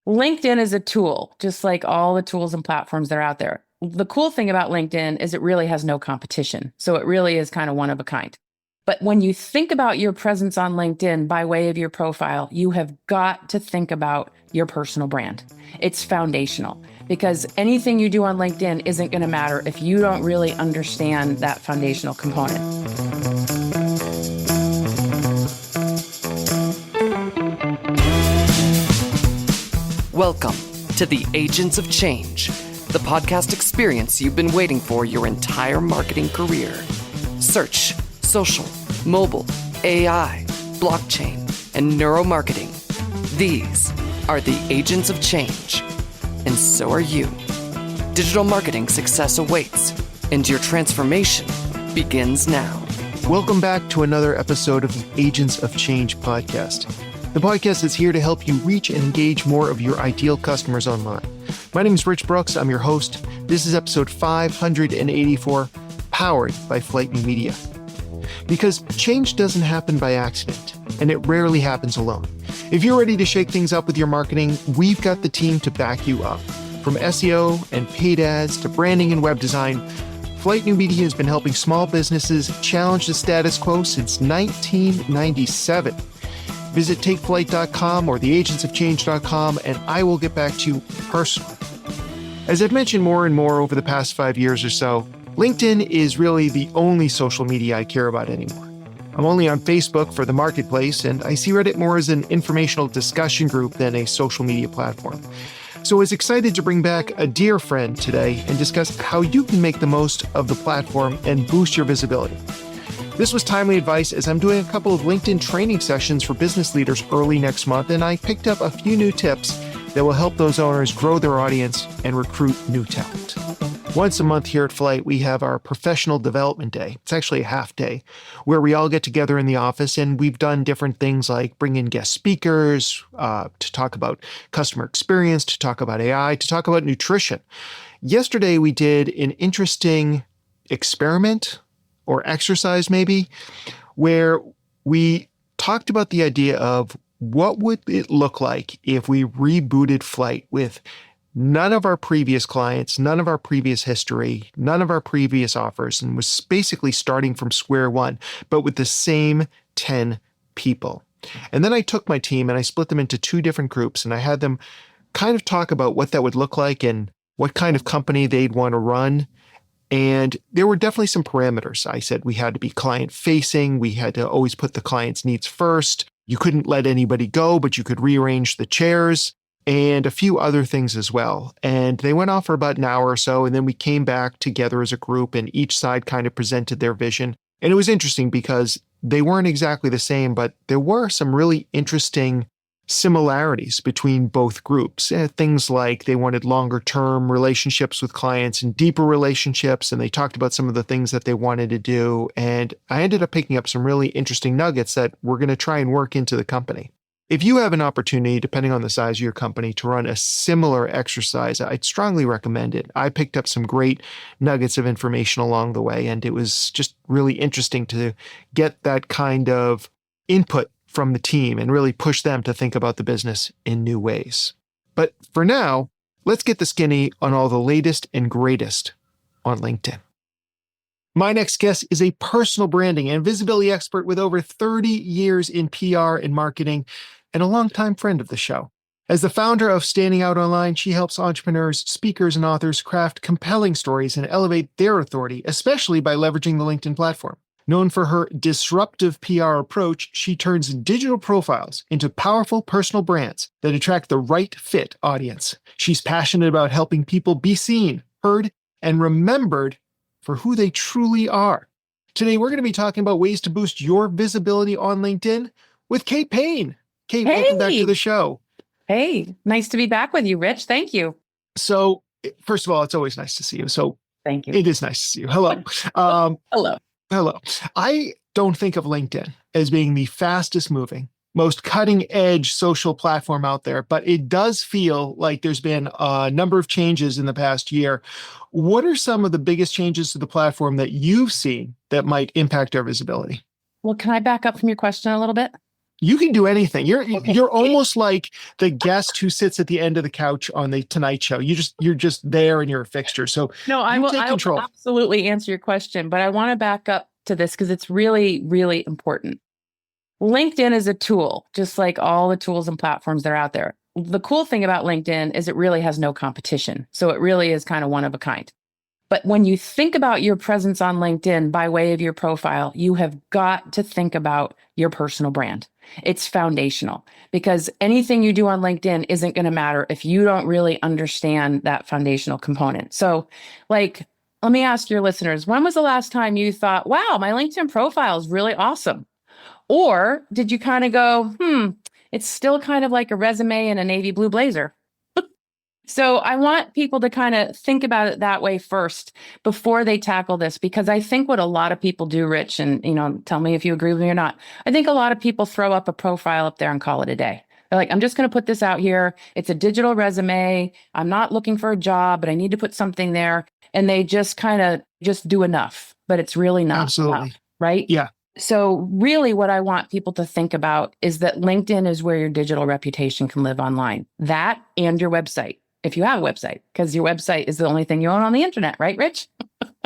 LinkedIn is a tool, just like all the tools and platforms that are out there. The cool thing about LinkedIn is it really has no competition. So it really is kind of one of a kind. But when you think about your presence on LinkedIn by way of your profile, you have got to think about your personal brand. It's foundational because anything you do on LinkedIn isn't going to matter if you don't really understand that foundational component. Welcome to the Agents of Change, the podcast experience you've been waiting for your entire marketing career. Search, social, mobile, AI, blockchain, and neuromarketing. These are the Agents of Change, and so are you. Digital marketing success awaits, and your transformation begins now. Welcome back to another episode of the Agents of Change podcast. The podcast is here to help you reach and engage more of your ideal customers online. My name is Rich Brooks. I'm your host. This is episode 584, powered by Flight New Media. Because change doesn't happen by accident, and it rarely happens alone. If you're ready to shake things up with your marketing, we've got the team to back you up. From SEO and paid ads to branding and web design, Flight New Media has been helping small businesses challenge the status quo since 1997. Visit takeflight.com or theagentsofchange.com, and I will get back to you personally. As I've mentioned more and more over the past 5 years or so, LinkedIn is really the only social media I care about anymore. I'm only on Facebook for the marketplace, and I see Reddit more as an informational discussion group than a social media platform. So I was excited to bring back a dear friend today and discuss how you can make the most of the platform and boost your visibility. This was timely advice as I'm doing a couple of LinkedIn training sessions for business leaders early next month, and I picked up a few new tips that will help those owners grow their audience and recruit new talent. Once a month here at Flight, we have our professional development day. It's actually a half day where we all get together in the office, and we've done different things like bring in guest speakers to talk about customer experience, to talk about AI, to talk about nutrition. Yesterday, we did an interesting experiment or exercise maybe, where we talked about the idea of what would it look like if we rebooted Flight with none of our previous clients, none of our previous history, none of our previous offers, and was basically starting from square one, but with the same 10 people. And then I took my team and I split them into two different groups, and I had them kind of talk about what that would look like and what kind of company they'd want to run. And there were definitely some parameters. I said we had to be client facing. We had to always put the client's needs first. You couldn't let anybody go, but you could rearrange the chairs and a few other things as well. And they went off for about an hour or so. And then we came back together as a group and each side kind of presented their vision. And it was interesting because they weren't exactly the same, but there were some really interesting similarities between both groups. Things like they wanted longer term relationships with clients and deeper relationships, and they talked about some of the things that they wanted to do. And I ended up picking up some really interesting nuggets that we're going to try and work into the company. If you have an opportunity, depending on the size of your company, to run a similar exercise, I'd strongly recommend it. I picked up some great nuggets of information along the way, and it was just really interesting to get that kind of input from the team and really push them to think about the business in new ways. But for now, let's get the skinny on all the latest and greatest on LinkedIn. My next guest is a personal branding and visibility expert with over 30 years in PR and marketing and a longtime friend of the show. As the founder of Standing Out Online, she helps entrepreneurs, speakers, and authors craft compelling stories and elevate their authority, especially by leveraging the LinkedIn platform. Known for her disruptive PR approach, she turns digital profiles into powerful personal brands that attract the right fit audience. She's passionate about helping people be seen, heard, and remembered for who they truly are. Today, we're going to be talking about ways to boost your visibility on LinkedIn with Kate Paine. Kate, welcome back to the show. Hey, nice to be back with you, Rich. Thank you. So, first of all, it's always nice to see you. So, thank you. It is nice to see you. Hello. Hello. Hello. I don't think of LinkedIn as being the fastest moving, most cutting edge social platform out there, but it does feel like there's been a number of changes in the past year. What are some of the biggest changes to the platform that you've seen that might impact our visibility? Well, can I back up from your question a little bit? You can do anything. You're almost like the guest who sits at the end of the couch on the Tonight Show. You're just there and you're a fixture. So No, I you will, take I will control. absolutely answer your question, but I want to back up to this because it's really, really important. LinkedIn is a tool, just like all the tools and platforms that are out there. The cool thing about LinkedIn is it really has no competition. So it really is kind of one of a kind. But when you think about your presence on LinkedIn by way of your profile, you have got to think about your personal brand. It's foundational because anything you do on LinkedIn isn't going to matter if you don't really understand that foundational component. So, like, let me ask your listeners, when was the last time you thought, wow, my LinkedIn profile is really awesome? Or did you kind of go, it's still kind of like a resume and a navy blue blazer? So I want people to kind of think about it that way first before they tackle this, because I think what a lot of people do, Rich, and tell me if you agree with me or not. I think a lot of people throw up a profile up there and call it a day. They're like, I'm just going to put this out here. It's a digital resume. I'm not looking for a job, but I need to put something there. And they just kind of just do enough, but it's really not Absolutely enough, right? Yeah. So really what I want people to think about is that LinkedIn is where your digital reputation can live online. That and your website. If you have a website, because your website is the only thing you own on the internet, right, Rich?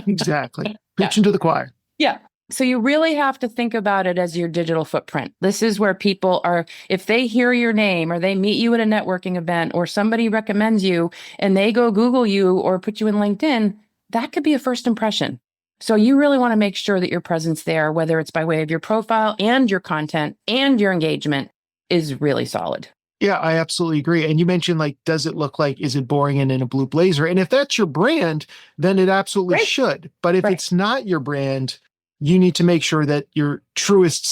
Exactly. Preaching to the choir. Yeah. So you really have to think about it as your digital footprint. This is where people are, if they hear your name or they meet you at a networking event or somebody recommends you and they go Google you or put you in LinkedIn, that could be a first impression. So you really want to make sure that your presence there, whether it's by way of your profile and your content and your engagement, is really solid. Yeah, I absolutely agree. And you mentioned, like, does it look like, is it boring and in a blue blazer? And if that's your brand, then it absolutely should. But if it's not your brand, you need to make sure that your truest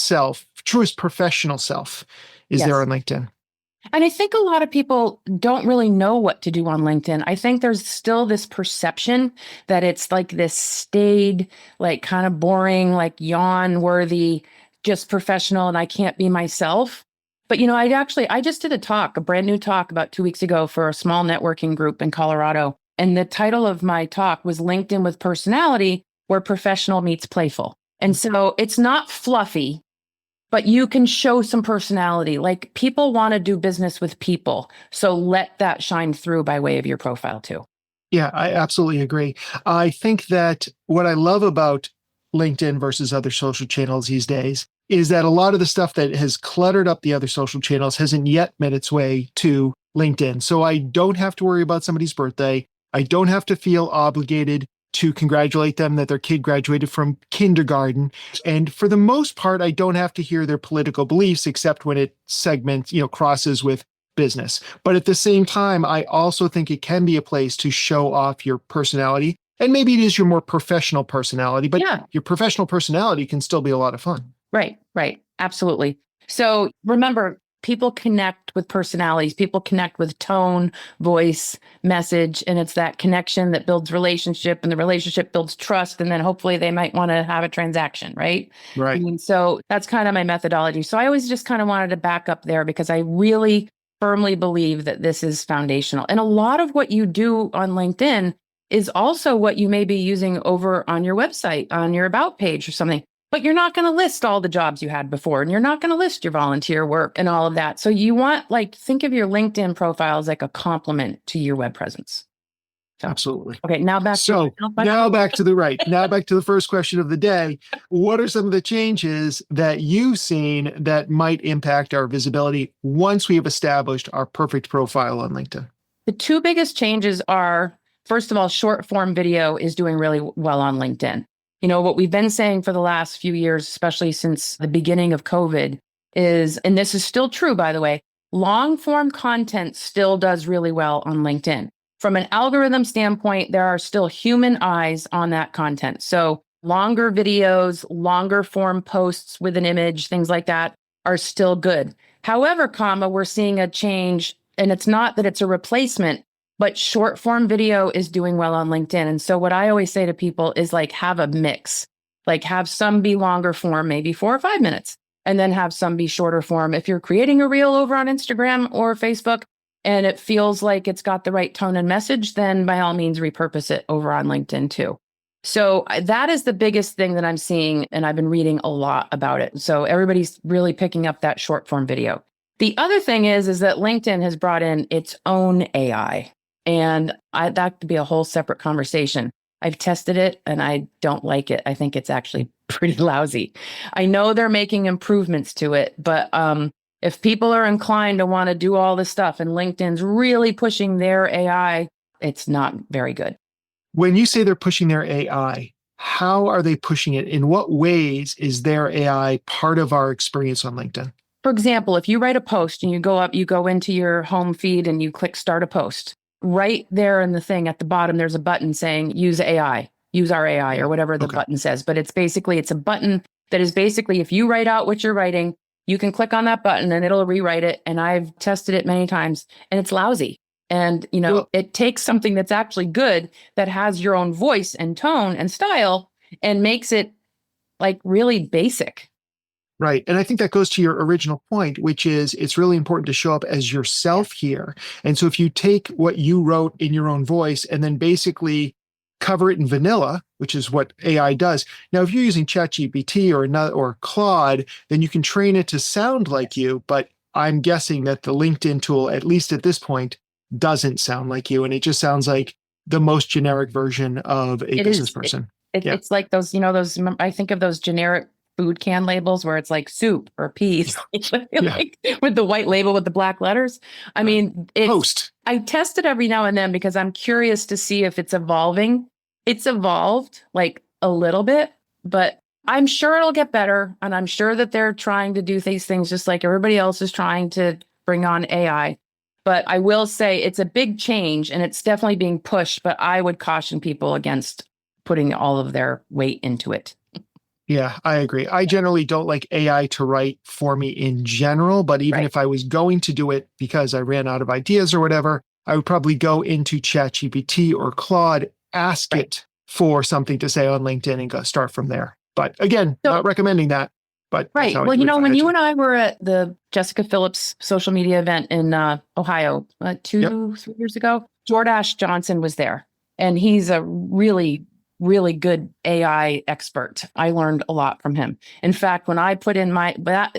professional self is there on LinkedIn. And I think a lot of people don't really know what to do on LinkedIn. I think there's still this perception that it's like this staid, like kind of boring, like yawn worthy, just professional, and I can't be myself. But, I just did a brand new talk about 2 weeks ago for a small networking group in Colorado. And the title of my talk was LinkedIn with Personality, where professional meets playful. And so it's not fluffy, but you can show some personality. Like, people want to do business with people. So let that shine through by way of your profile too. Yeah, I absolutely agree. I think that what I love about LinkedIn versus other social channels these days is that a lot of the stuff that has cluttered up the other social channels hasn't yet made its way to LinkedIn. So I don't have to worry about somebody's birthday. I don't have to feel obligated to congratulate them that their kid graduated from kindergarten. And for the most part, I don't have to hear their political beliefs, except when it crosses with business. But at the same time, I also think it can be a place to show off your personality. And maybe it is your more professional personality, but your professional personality can still be a lot of fun. Right. Absolutely. So remember, people connect with personalities, people connect with tone, voice, message, and it's that connection that builds relationship, and the relationship builds trust. And then hopefully they might want to have a transaction, right? Right. So that's kind of my methodology. So I always just kind of wanted to back up there because I really firmly believe that this is foundational. And a lot of what you do on LinkedIn is also what you may be using over on your website, on your about page or something. But you're not going to list all the jobs you had before, and you're not going to list your volunteer work and all of that. So you want, think of your LinkedIn profile as like a complement to your web presence. So, absolutely. Okay, now back to the first question of the day. What are some of the changes that you've seen that might impact our visibility once we have established our perfect profile on LinkedIn? The two biggest changes are, first of all, short form video is doing really well on LinkedIn. What we've been saying for the last few years, especially since the beginning of COVID, is, and this is still true, by the way, long form content still does really well on LinkedIn. From an algorithm standpoint, there are still human eyes on that content. So longer videos, longer form posts with an image, things like that are still good. However, we're seeing a change, and it's not that it's a replacement, but short form video is doing well on LinkedIn. And so what I always say to people is have a mix, have some be longer form, maybe 4 or 5 minutes, and then have some be shorter form. If you're creating a reel over on Instagram or Facebook and it feels like it's got the right tone and message, then by all means repurpose it over on LinkedIn too. So that is the biggest thing that I'm seeing, and I've been reading a lot about it. So everybody's really picking up that short form video. The other thing is that LinkedIn has brought in its own AI, and that could be a whole separate conversation. I've tested it and I don't like it. I think it's actually pretty lousy. I know they're making improvements to it, but if people are inclined to want to do all this stuff and LinkedIn's really pushing their AI, it's not very good. When you say they're pushing their AI, how are they pushing it? In what ways is their AI part of our experience on LinkedIn? For example, if you write a post and you go into your home feed and you click start a post, right there in the thing at the bottom, there's a button saying use AI, use our AI, or whatever the button says. But it's a button that is basically, if you write out what you're writing, you can click on that button and it'll rewrite it. And I've tested it many times and it's lousy. And, it takes something that's actually good, that has your own voice and tone and style, and makes it like really basic. Right. And I think that goes to your original point, which is it's really important to show up as yourself here. And so if you take what you wrote in your own voice and then basically cover it in vanilla, which is what AI does. Now, if you're using ChatGPT or Claude, then you can train it to sound like you. But I'm guessing that the LinkedIn tool, at least at this point, doesn't sound like you. And it just sounds like the most generic version of a business person. It's like those, I think of those generic food can labels where it's like soup or peas, like, with the white label with the black letters. I mean, I test it every now and then because I'm curious to see if it's evolving. It's evolved like a little bit, but I'm sure it'll get better. And I'm sure that they're trying to do these things just like everybody else is trying to bring on AI. But I will say it's a big change and it's definitely being pushed, but I would caution people against putting all of their weight into it. Yeah, I agree. I generally don't like AI to write for me in general, but even if I was going to do it because I ran out of ideas or whatever, I would probably go into ChatGPT or Claude, ask it for something to say on LinkedIn and go start from there. But again, not recommending that. But well, when you and I were at the Jessica Phillips social media event in Ohio 3 years ago, Jordash Johnson was there, and he's a really good AI expert. I learned a lot from him. In fact, when I put in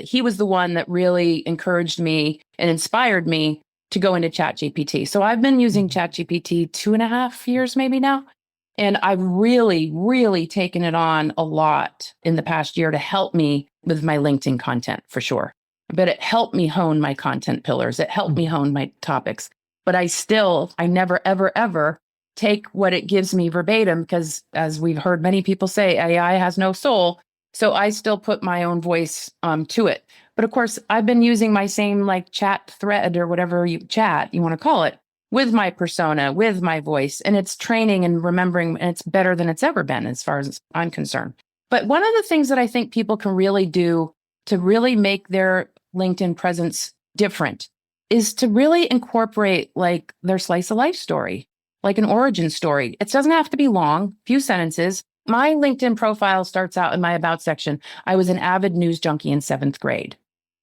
he was the one that really encouraged me and inspired me to go into ChatGPT. So I've been using ChatGPT 2.5 years maybe now. And I've really taken it on a lot in the past year to help me with my LinkedIn content for sure. But it helped me hone my content pillars. It helped me hone my topics. But I never, ever take what it gives me verbatim, because as we've heard many people say, AI has no soul. So I still put my own voice to it. But of course, I've been using my same like chat thread or whatever you want to call it, with my persona, with my voice, and it's training and remembering, and it's better than it's ever been as far as I'm concerned. But one of the things that I think people can really do to really make their LinkedIn presence different is to really incorporate like their slice of life story, like an origin story. It doesn't have to be long, few sentences. My LinkedIn profile starts out in my about section. I was an avid news junkie in 7th grade.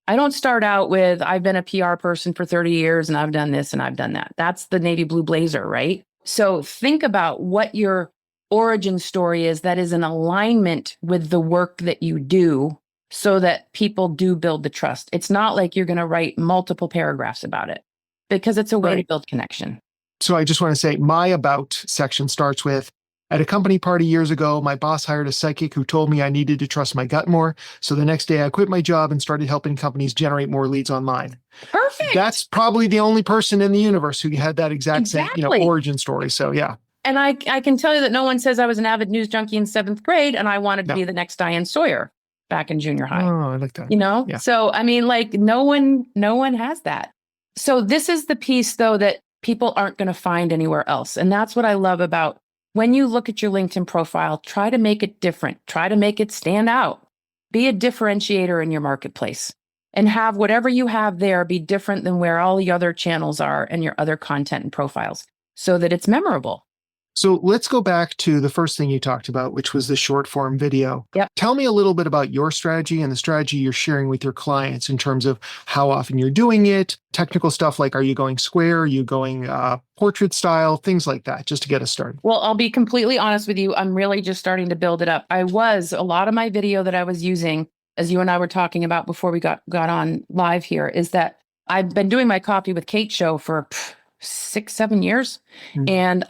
I don't start out with, I've been a PR person for 30 years and I've done this and I've done that. That's the navy blue blazer, right? So think about what your origin story is that is in alignment with the work that you do so that people do build the trust. It's not like you're going to write multiple paragraphs about it, because it's a way to build connection. So I just want to say my about section starts with, at a company party years ago, my boss hired a psychic who told me I needed to trust my gut more. So the next day I quit my job and started helping companies generate more leads online. Perfect. That's probably the only person in the universe who had that exact same, origin story. So yeah. And I can tell you that no one says I was an avid news junkie in 7th grade and I wanted to be the next Diane Sawyer back in junior high. Oh, I like that. Yeah. So, I mean, like no one has that. So this is the piece though, that people aren't going to find anywhere else. And that's what I love about when you look at your LinkedIn profile, try to make it different, try to make it stand out, be a differentiator in your marketplace, and have whatever you have there be different than where all the other channels are and your other content and profiles so that it's memorable. So let's go back to the first thing you talked about, which was the short form video. Yep. Tell me a little bit about your strategy and the strategy you're sharing with your clients in terms of how often you're doing it, technical stuff like are you going square, are you going portrait style, things like that, just to get us started. Well, I'll be completely honest with you. I'm really just starting to build it up. A lot of my video that I was using, as you and I were talking about before we got on live here, is that I've been doing my Coffee with Kate show for 6-7 years. Mhm. And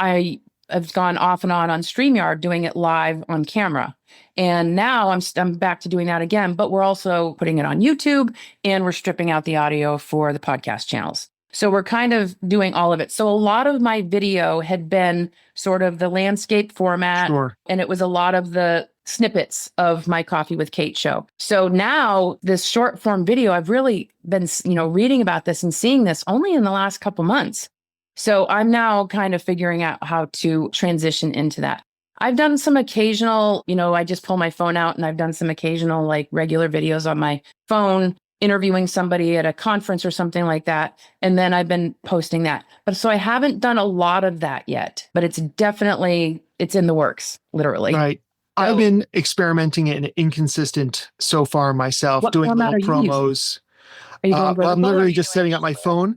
I've gone off and on StreamYard doing it live on camera. And now I'm back to doing that again, but we're also putting it on YouTube and we're stripping out the audio for the podcast channels. So we're kind of doing all of it. So a lot of my video had been sort of the landscape format, Sure. and it was a lot of the snippets of my Coffee with Kate show. So now this short form video, I've really been, reading about this and seeing this only in the last couple months. So I'm now kind of figuring out how to transition into that. I've done some occasional, I just pull my phone out and I've done some occasional like regular videos on my phone, interviewing somebody at a conference or something like that. And then I've been posting that. But so I haven't done a lot of that yet, but it's in the works, literally. Right. So, I've been experimenting and inconsistent so far myself, What doing format little are you promos. are you doing I'm vertical or literally are you just doing- setting up my phone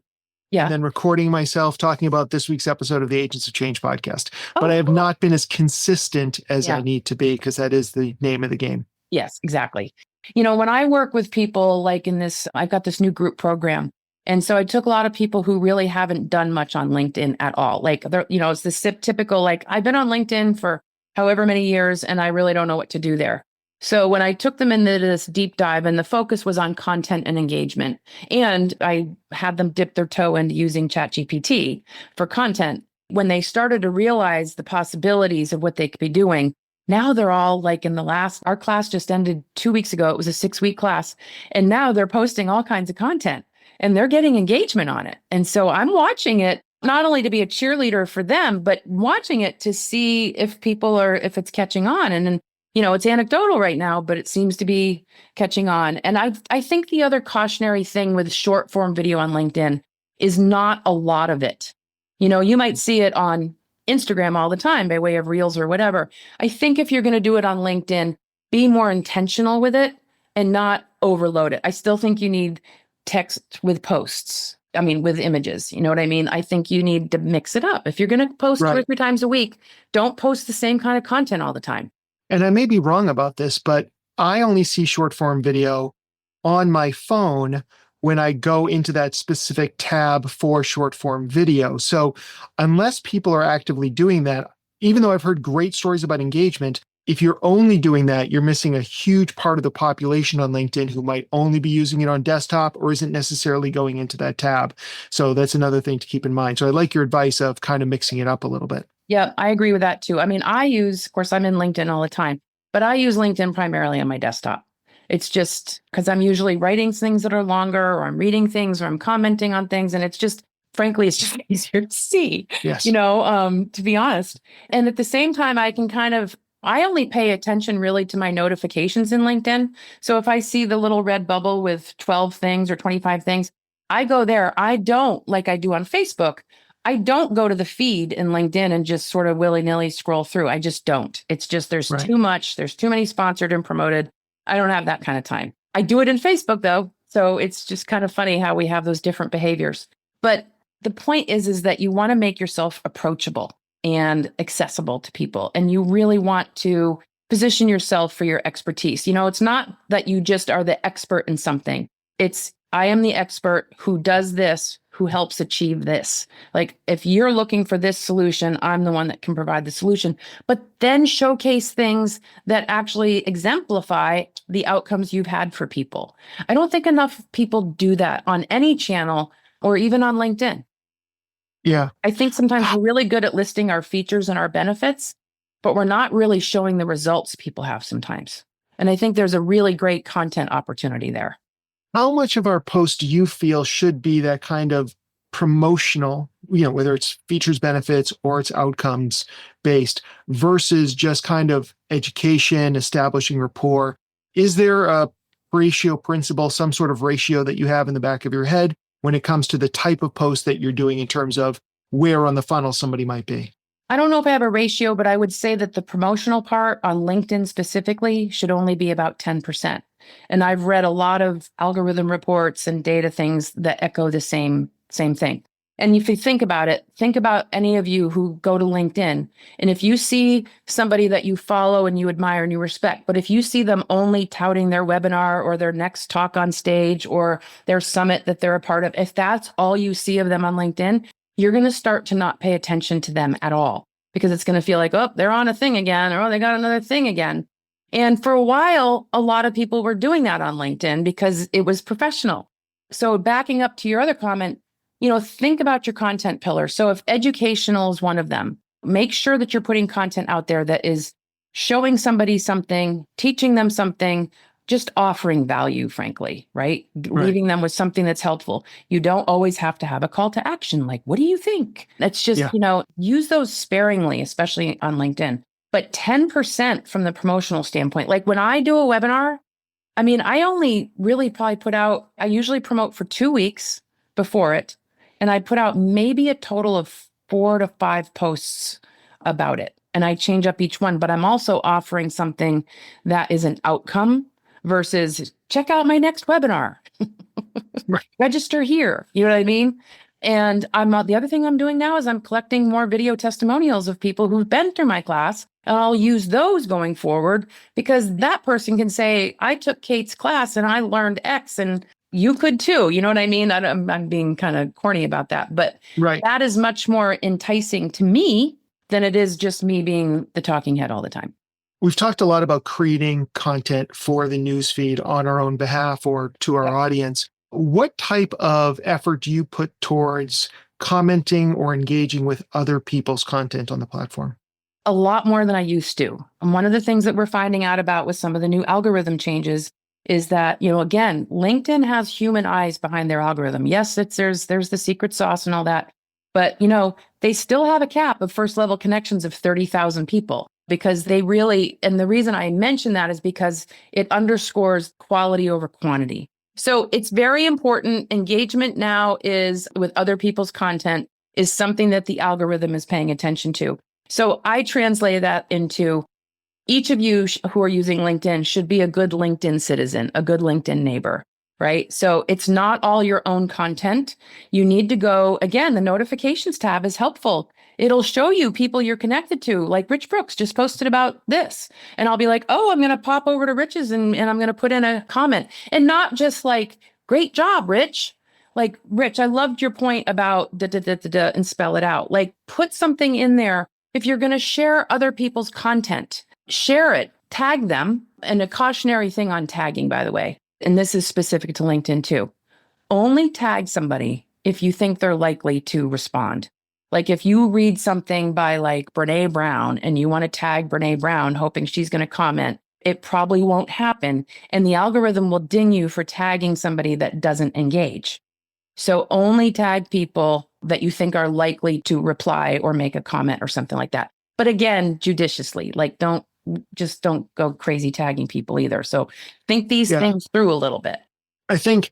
Yeah. and then recording myself talking about this week's episode of the Agents of Change podcast. Oh, But I have cool. not been as consistent as Yeah. I need to be because that is the name of the game. Yes, exactly. When I work with people like I've got this new group program. And so I took a lot of people who really haven't done much on LinkedIn at all. Like, it's this typical, like, I've been on LinkedIn for however many years and I really don't know what to do there. So when I took them into this deep dive and the focus was on content and engagement, and I had them dip their toe into using ChatGPT for content, when they started to realize the possibilities of what they could be doing, now they're all like our class just ended 2 weeks ago. It was a 6-week class. And now they're posting all kinds of content and they're getting engagement on it. And so I'm watching it not only to be a cheerleader for them, but watching it to see if if it's catching on. And then, it's anecdotal right now, but it seems to be catching on. And I think the other cautionary thing with short form video on LinkedIn is not a lot of it. You might see it on Instagram all the time by way of reels or whatever. I think if you're going to do it on LinkedIn, be more intentional with it and not overload it. I still think you need text with posts. I mean, with images, you know what I mean? I think you need to mix it up. If you're going to post 2 or 3 times a week, don't post the same kind of content all the time. And I may be wrong about this, but I only see short form video on my phone when I go into that specific tab for short form video. So unless people are actively doing that, even though I've heard great stories about engagement, if you're only doing that, you're missing a huge part of the population on LinkedIn who might only be using it on desktop or isn't necessarily going into that tab. So that's another thing to keep in mind. So I like your advice of kind of mixing it up a little bit. Yeah, I agree with that too. I mean, of course, I'm in LinkedIn all the time, but I use LinkedIn primarily on my desktop. It's just because I'm usually writing things that are longer, or I'm reading things, or I'm commenting on things. And frankly, it's just easier to see, Yes. to be honest. And at the same time, I only pay attention really to my notifications in LinkedIn. So if I see the little red bubble with 12 things or 25 things, I go there. I don't, like I do on Facebook, I don't go to the feed in LinkedIn and just sort of willy-nilly scroll through. I just don't. It's just there's Right. too much. There's too many sponsored and promoted. I don't have that kind of time. I do it in Facebook though. So it's just kind of funny how we have those different behaviors. But the point is that you want to make yourself approachable and accessible to people. And you really want to position yourself for your expertise. It's not that you just are the expert in something. It's, I am the expert who does this, who helps achieve this. Like if you're looking for this solution, I'm the one that can provide the solution, but then showcase things that actually exemplify the outcomes you've had for people. I don't think enough people do that on any channel or even on LinkedIn. Yeah. I think sometimes we're really good at listing our features and our benefits, but we're not really showing the results people have sometimes. And I think there's a really great content opportunity there. How much of our post do you feel should be that kind of promotional, whether it's features, benefits, or it's outcomes based versus just kind of education, establishing rapport? Is there a ratio principle, some sort of ratio that you have in the back of your head when it comes to the type of post that you're doing in terms of where on the funnel somebody might be? I don't know if I have a ratio, but I would say that the promotional part on LinkedIn specifically should only be about 10%. And I've read a lot of algorithm reports and data things that echo the same thing. And if you think about it, think about any of you who go to LinkedIn. And if you see somebody that you follow and you admire and you respect, but if you see them only touting their webinar or their next talk on stage or their summit that they're a part of, if that's all you see of them on LinkedIn, you're going to start to not pay attention to them at all because it's going to feel like, oh, they're on a thing again, or oh, they got another thing again. And for a while, a lot of people were doing that on LinkedIn because it was professional. So backing up to your other comment, think about your content pillar. So if educational is one of them, make sure that you're putting content out there that is showing somebody something, teaching them something, just offering value, frankly, right? Leaving them with something that's helpful. You don't always have to have a call to action. Like, what do you think? That's just, use those sparingly, especially on LinkedIn. But 10% from the promotional standpoint, like when I do a webinar, I only really probably I usually promote for 2 weeks before it. And I put out maybe a total of 4 to 5 posts about it. And I change up each one, but I'm also offering something that is an outcome versus check out my next webinar, register here. You know what I mean? And the other thing I'm doing now is I'm collecting more video testimonials of people who've been through my class. And I'll use those going forward because that person can say, I took Kate's class and I learned X and you could too. You know what I mean? I'm being kind of corny about that, but that is much more enticing to me than it is just me being the talking head all the time. We've talked a lot about creating content for the newsfeed on our own behalf or to our audience. What type of effort do you put towards commenting or engaging with other people's content on the platform? A lot more than I used to. And one of the things that we're finding out about with some of the new algorithm changes is that, again, LinkedIn has human eyes behind their algorithm. Yes, there's the secret sauce and all that. But, they still have a cap of first level connections of 30,000 people because and the reason I mention that is because it underscores quality over quantity. So it's very important. Engagement now is with other people's content is something that the algorithm is paying attention to. So I translate that into each of you who are using LinkedIn should be a good LinkedIn citizen, a good LinkedIn neighbor, right? So it's not all your own content. You need to go, again, the notifications tab is helpful. It'll show you people you're connected to, like Rich Brooks just posted about this. And I'll be like, oh, I'm going to pop over to Rich's and I'm going to put in a comment. And not just like, great job, Rich. Like, Rich, I loved your point about and spell it out. Like, put something in there. If you're going to share other people's content, share it, tag them. And a cautionary thing on tagging, by the way, and this is specific to LinkedIn too. Only tag somebody if you think they're likely to respond. Like if you read something by like Brene Brown and you want to tag Brene Brown, hoping she's going to comment, it probably won't happen. And the algorithm will ding you for tagging somebody that doesn't engage. So only tag people that you think are likely to reply or make a comment or something like that. But again, judiciously, like don't go crazy tagging people either. So think these things through a little bit. I think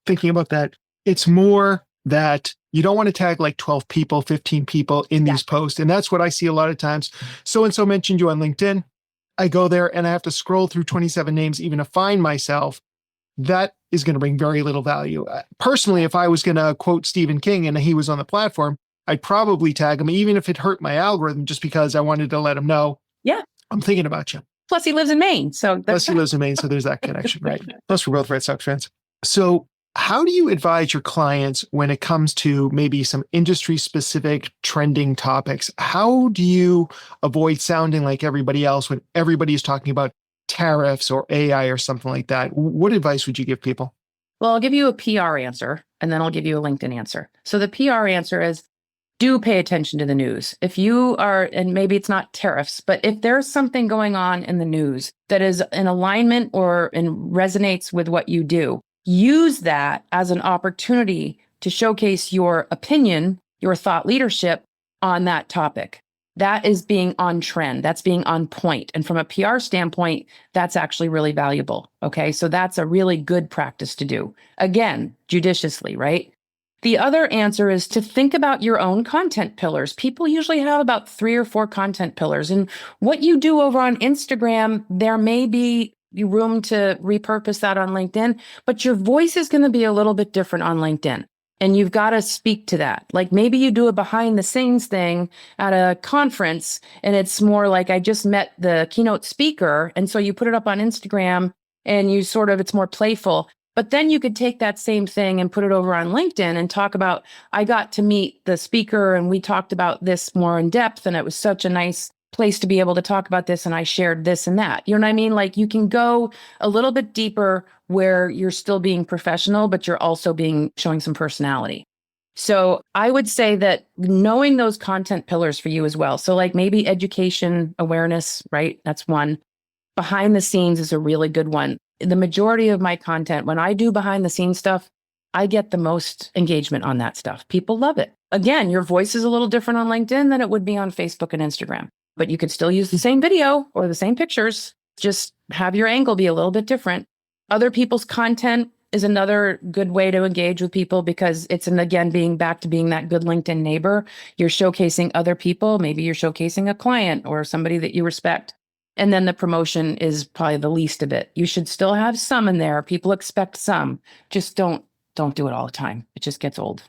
thinking about that, it's more that you don't want to tag like 12 people, 15 people in these posts. And that's what I see a lot of times. So-and-so mentioned you on LinkedIn. I go there and I have to scroll through 27 names even to find myself. That is going to bring very little value. Personally, if I was going to quote Stephen King and he was on the platform, I'd probably tag him, even if it hurt my algorithm, just because I wanted to let him know. Yeah. I'm thinking about you. Plus he lives in Maine. So he lives in Maine. So there's that connection, right? Plus we're both Red Sox fans. So how do you advise your clients when it comes to maybe some industry specific trending topics? How do you avoid sounding like everybody else when everybody is talking about tariffs or AI or something like that? What advice would you give people? Well, I'll give you a PR answer and then I'll give you a LinkedIn answer. So the PR answer is do pay attention to the news. If you are, and maybe it's not tariffs, but if there's something going on in the news that is in alignment or resonates with what you do, use that as an opportunity to showcase your opinion, your thought leadership on that topic. That is being on trend. That's being on point. And from a PR standpoint, that's actually really valuable. Okay. So that's a really good practice to do. Again, judiciously, right? The other answer is to think about your own content pillars. People usually have about 3 or 4 content pillars. And what you do over on Instagram, there may be room to repurpose that on LinkedIn, but your voice is going to be a little bit different on LinkedIn. And you've got to speak to that. Like maybe you do a behind the scenes thing at a conference and it's more like I just met the keynote speaker. And so you put it up on Instagram and it's more playful. But then you could take that same thing and put it over on LinkedIn and talk about, I got to meet the speaker and we talked about this more in depth. And it was such a nice place to be able to talk about this. And I shared this and that. You know what I mean? Like you can go a little bit deeper where you're still being professional, but you're also showing some personality. So I would say that knowing those content pillars for you as well. So like maybe education, awareness, right? That's one. Behind the scenes is a really good one. The majority of my content, when I do behind the scenes stuff, I get the most engagement on that stuff. People love it. Again, your voice is a little different on LinkedIn than it would be on Facebook and Instagram, but you could still use the same video or the same pictures. Just have your angle be a little bit different. Other people's content is another good way to engage with people because again, being back to being that good LinkedIn neighbor. You're showcasing other people. Maybe you're showcasing a client or somebody that you respect. And then the promotion is probably the least of it. You should still have some in there. People expect some. Just don't do it all the time. It just gets old.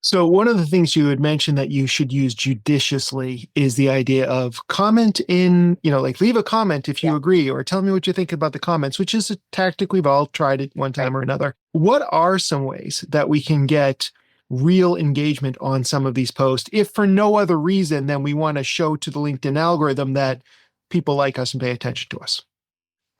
So one of the things you had mentioned that you should use judiciously is the idea of comment in, like leave a comment if you agree, or tell me what you think about the comments, which is a tactic we've all tried at one time or another. What are some ways that we can get real engagement on some of these posts, if for no other reason than we want to show to the LinkedIn algorithm that people like us and pay attention to us?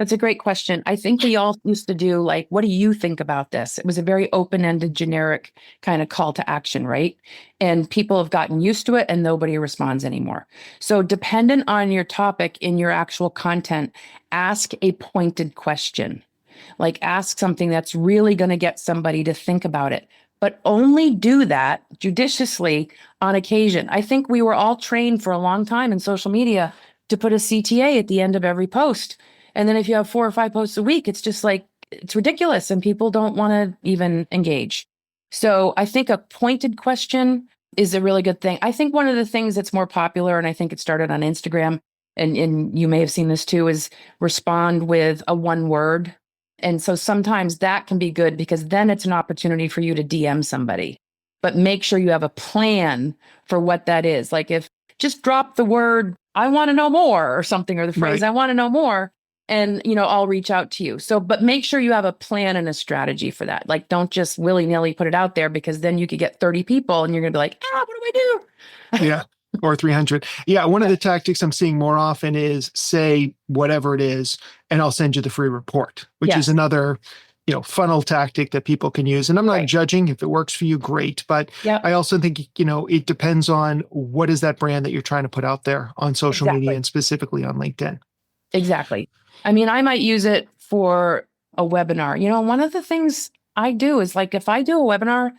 That's a great question. I think we all used to do like, what do you think about this? It was a very open-ended, generic kind of call to action, right? And people have gotten used to it and nobody responds anymore. So dependent on your topic in your actual content, ask a pointed question. Like ask something that's really going to get somebody to think about it. But only do that judiciously on occasion. I think we were all trained for a long time in social media to put a CTA at the end of every post. And then if you have 4 or 5 posts a week, it's just like, it's ridiculous and people don't want to even engage. So I think a pointed question is a really good thing. I think one of the things that's more popular, and I think it started on Instagram, and you may have seen this too, is respond with a 1 word. And so sometimes that can be good because then it's an opportunity for you to DM somebody. But make sure you have a plan for what that is. Like if just drop the word, I want to know more or something, or the phrase, I want to know more. And, I'll reach out to you. So, but make sure you have a plan and a strategy for that. Like, don't just willy-nilly put it out there because then you could get 30 people and you're going to be like, what do I do? Yeah. Or 300. Yeah. One of the tactics I'm seeing more often is say whatever it is, and I'll send you the free report, which is another, funnel tactic that people can use. And I'm not judging. If it works for you, great. But I also think, it depends on what is that brand that you're trying to put out there on social media and specifically on LinkedIn. Exactly. I mean, I might use it for a webinar. One of the things I do is like, if I do a webinar,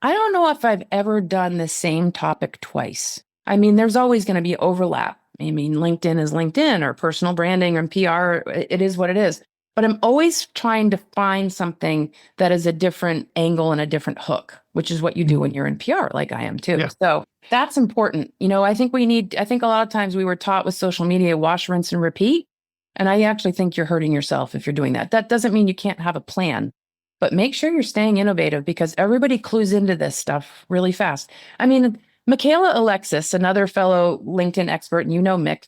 I don't know if I've ever done the same topic twice. I mean, there's always going to be overlap. I mean, LinkedIn is LinkedIn or personal branding or PR. It is what it is. But I'm always trying to find something that is a different angle and a different hook, which is what you do when you're in PR, like I am too. Yeah. So that's important. I think a lot of times we were taught with social media, wash, rinse, and repeat. And I actually think you're hurting yourself if you're doing that. That doesn't mean you can't have a plan, but make sure you're staying innovative because everybody clues into this stuff really fast. I mean, Michaela Alexis, another fellow LinkedIn expert, and Mick,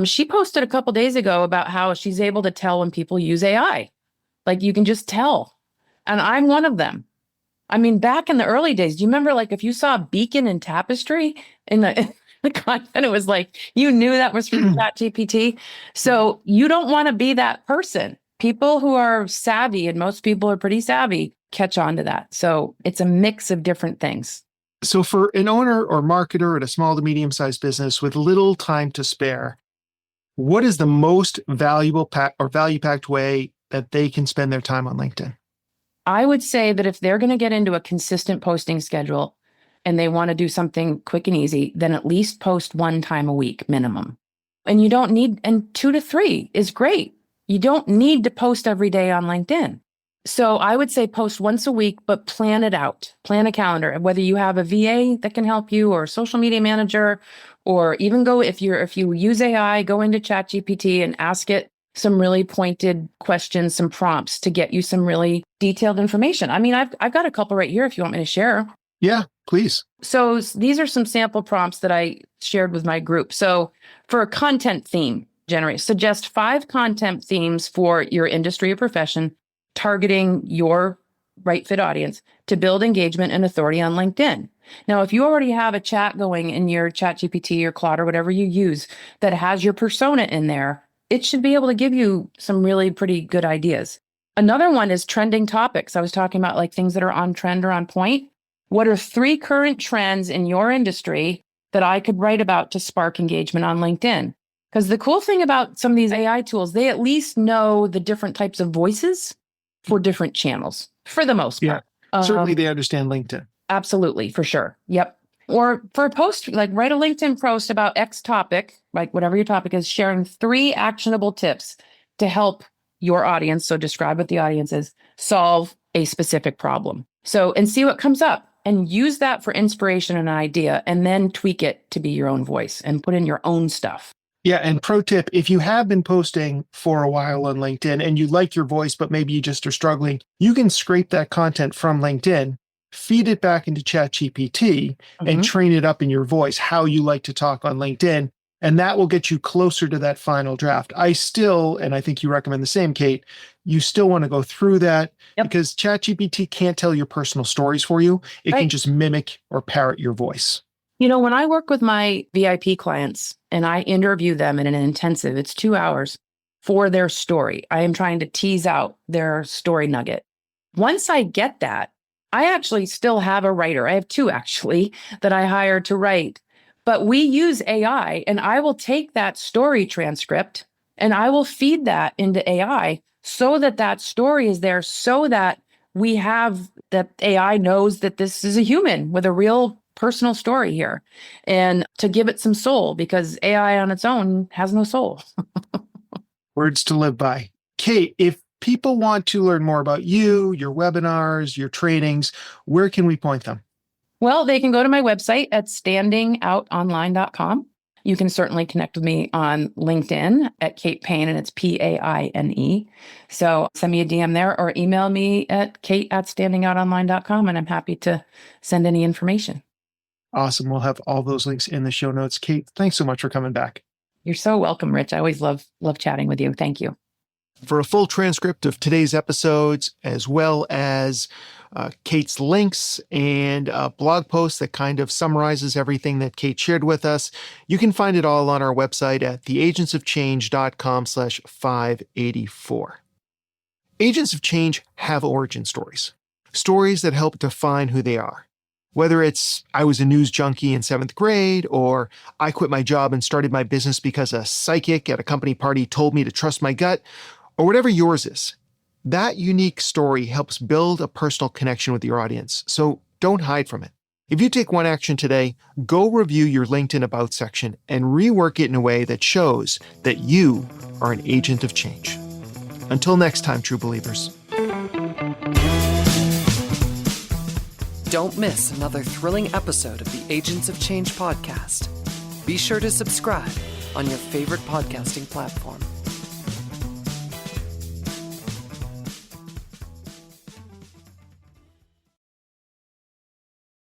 she posted a couple days ago about how she's able to tell when people use AI. Like you can just tell. And I'm one of them. I mean, back in the early days, do you remember like if you saw a beacon in Tapestry in the content, it was like, you knew that was from ChatGPT. So you don't want to be that person. People who are savvy, and most people are pretty savvy, catch on to that. So it's a mix of different things. So for an owner or marketer at a small to medium-sized business with little time to spare, what is the most valuable or value-packed way that they can spend their time on LinkedIn? I would say that if they're going to get into a consistent posting schedule, and they want to do something quick and easy, then at least post 1 time a week minimum. And you don't need, and 2 to 3 is great. You don't need to post every day on LinkedIn. So I would say post once a week, but plan it out. Plan a calendar, whether you have a VA that can help you or a social media manager, or even go, if you use AI, go into ChatGPT and ask it some really pointed questions, some prompts to get you some really detailed information. I mean, I've got a couple right here if you want me to share. Yeah, please. So these are some sample prompts that I shared with my group. So for a content theme, suggest 5 content themes for your industry or profession, targeting your right fit audience to build engagement and authority on LinkedIn. Now, if you already have a chat going in your ChatGPT or Claude or whatever you use that has your persona in there, it should be able to give you some really pretty good ideas. Another one is trending topics. I was talking about like things that are on trend or on point. What are 3 current trends in your industry that I could write about to spark engagement on LinkedIn? Because the cool thing about some of these AI tools, they at least know the different types of voices for different channels, for the most part. Certainly they understand LinkedIn. Absolutely, for sure. Yep. Or for a post, like write a LinkedIn post about X topic, like whatever your topic is, sharing 3 actionable tips to help your audience. So describe what the audience is, solve a specific problem. So, and see what comes up and use that for inspiration and an idea, and then tweak it to be your own voice and put in your own stuff. Yeah. And pro tip, if you have been posting for a while on LinkedIn and you like your voice, but maybe you just are struggling, you can scrape that content from LinkedIn, feed it back into ChatGPT and train it up in your voice, how you like to talk on LinkedIn. And that will get you closer to that final draft. I still, and I think you recommend the same, Kate, you still want to go through that because ChatGPT can't tell your personal stories for you. It can just mimic or parrot your voice. You know, when I work with my VIP clients and I interview them in an intensive, it's 2 hours for their story. I am trying to tease out their story nugget. Once I get that, I actually still have a writer. I have 2 actually that I hire to write, but we use AI and I will take that story transcript and I will feed that into AI so that that story is there, so that we have that AI knows that this is a human with a real personal story here, and to give it some soul, because AI on its own has no soul. Words to live by. Kate, if people want to learn more about you, your webinars, your trainings, where can we point them? Well, they can go to my website at standingoutonline.com. You can certainly connect with me on LinkedIn at Kate Paine, and it's Paine. So send me a DM there or email me at kate@standingoutonline.com, and I'm happy to send any information. Awesome. We'll have all those links in the show notes. Kate, thanks so much for coming back. You're so welcome, Rich. I always love chatting with you. Thank you. For a full transcript of today's episodes, as well as Kate's links and a blog post that kind of summarizes everything that Kate shared with us, you can find it all on our website at theagentsofchange.com/584. Agents of Change have origin stories, stories that help define who they are. Whether it's, I was a news junkie in 7th grade, or I quit my job and started my business because a psychic at a company party told me to trust my gut, or whatever yours is, that unique story helps build a personal connection with your audience. So don't hide from it. If you take one action today, go review your LinkedIn About section and rework it in a way that shows that you are an agent of change. Until next time, true believers. Don't miss another thrilling episode of the Agents of Change podcast. Be sure to subscribe on your favorite podcasting platform.